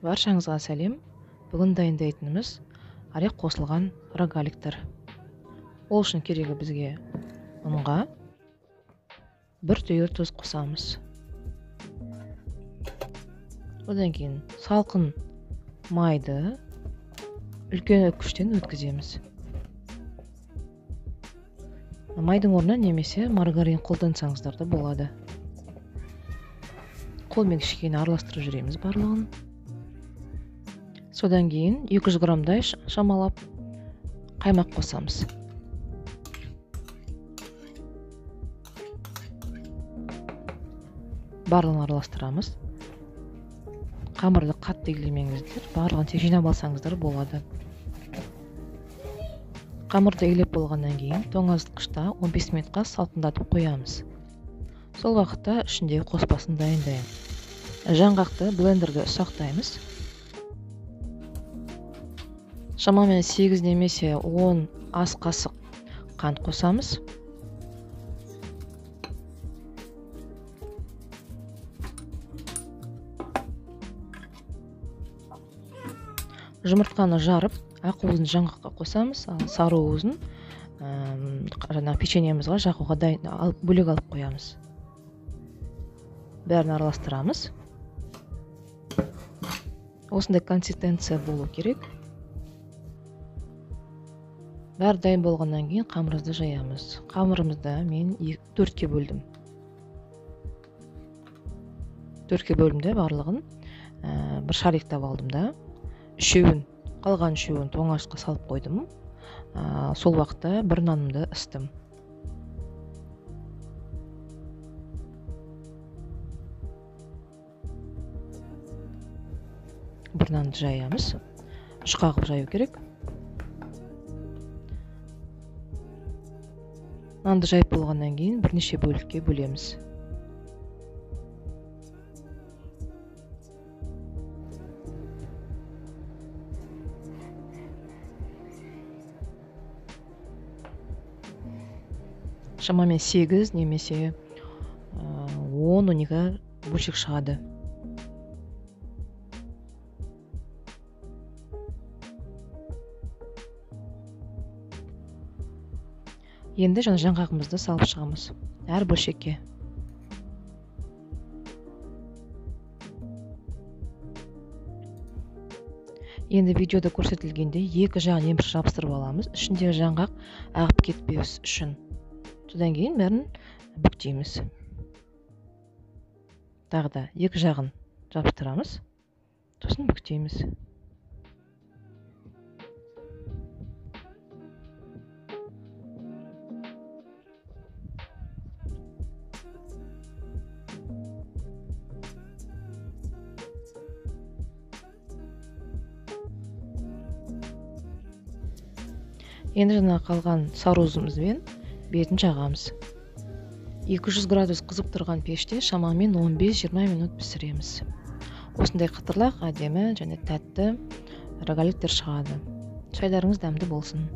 Баршаңызға сәлем. Бүгін дайындайтынымыз арақ қосылған рогаликтер. Ол үшін керегі бізге ұнға 1 түйір тұз қосамыз. Одан кейін салқын майды үлкен өткіштен өткіземіз. Майдың орнына немесе маргарин қолдансаңыздар да болады. Қолмен кішкене араластырып жүреміз барлығын. Содан кейін 200 граммдай шамалап қаймақ қосамыз. Барлығын араластырамыз. Қамырды қатты илемеңіздер, барлығын тек жинап алсаңыздар болады. Қамырды илеп болғаннан кейін тоңазытқышта 15 минутқа салқындатып қоямыз. Сол уақытта ішіндегі қоспасын дайындаймыз. Жаңғақты блендерде ұсақтаймыз. Шамамен 8 немесе 10 ас қасық қант қосамыз. Жұмыртқаны жарып, ақ уызын жаңғаққа қосамыз, ал сары уызын печеньемізге жағуға бөлек алып қоямыз. Бәрін араластырамыз. Осындай консистенция болу керек. Бәрі дайын болғаннан кейін қамырымызды жаямыз. Қамырымызды мен 4-ке бөлдім. 4-ке бөлдім барлығын. Бір шариктап алдым да. Қалған үшеуін тоңазытқышқа салып қойдым. Сол уақытта бір нанымды ыстым. Бір нанды жаямыз. 3 қағып жаю керек. Нанды жайып болғаннан кейін бірнеше бөлікке бөлеміз. Шамамен 8 немесе 10-12 бөлшек шығады. Енді жаңғағымызды салып шығамыз. Әр бөлшекке. Енді видеода көрсетілгенде екі жағын емші жабыстырып аламыз. Ішіндегі жаңғақ ағып кетпес үшін. Содан кейін бәрін бүктейміз. Тағы да екі жағын жабыстырамыз. Сосын бүктейміз. Енді жаңа қалған сары уызымызбен бетін жағамыз. 200 градус қызып тұрған пеште шамамен 15-20 минут пісіреміз. Осындай қытырлақ, әдемі және тәтті рогаликтер шығады. Шайларыңыз дәмді болсын.